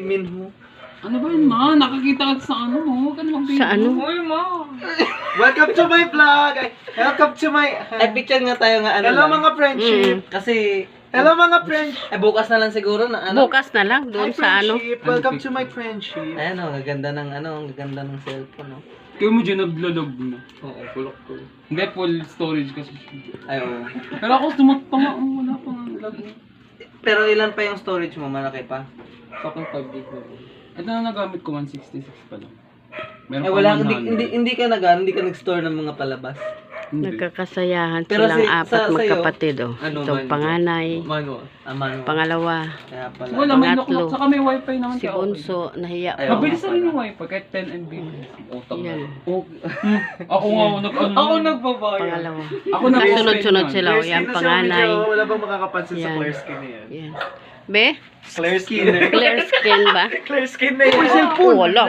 Minho. Ano ba yun, ma? Nakakita ka sa ano mo. Huwag ka na mag-video. Sa ano? Uy, ma. Welcome to my vlog! Welcome to my... Ay, picture nga tayo nga ano Hello lang. mga friendship! Kasi, Hello mga friends! bukas na lang siguro na ano. Bukas na lang Hi doon sa ano. friendship! Welcome to my friendship! Ayan o, gaganda ng ano, ang gaganda ng cellphone no. Kayo mo dyan naglalog na. Oo, kulok ko. Hindi, full storage kasi. Ay, oo. Pero ako tumatama. Wala pang lag. Pero ilan pa yung storage mo? Malaki pa? Sa akin 5 gig na. Ito na nagamit ko 166 pa lang. Meron Eh pa wala, 100. hindi ka nag-store ng mga palabas. Hindi. Nagkakasayahan Pero silang si- apat sa'yo, magkapatid. Oh. ano Ito man? panganay, Mano. Mano. pangalawa, Kaya pala. Wala, may Pangatlo. lock. Saka may wifi naman. si kaya okay. Bunso, nahiya Ay, pa. Mabilis na rin yung wifi, kahit 10 MB. Utang na. Yan, Ako nga, ako nagbabayad. pangalawa. Ako na Sunod-sunod sila. O, yan, panganay. Wala bang makakapansin sa Yan. clear skin na yan? Yan. Be? Clear skin na Clear skin ba? Clear skin na yan! Oh, wala.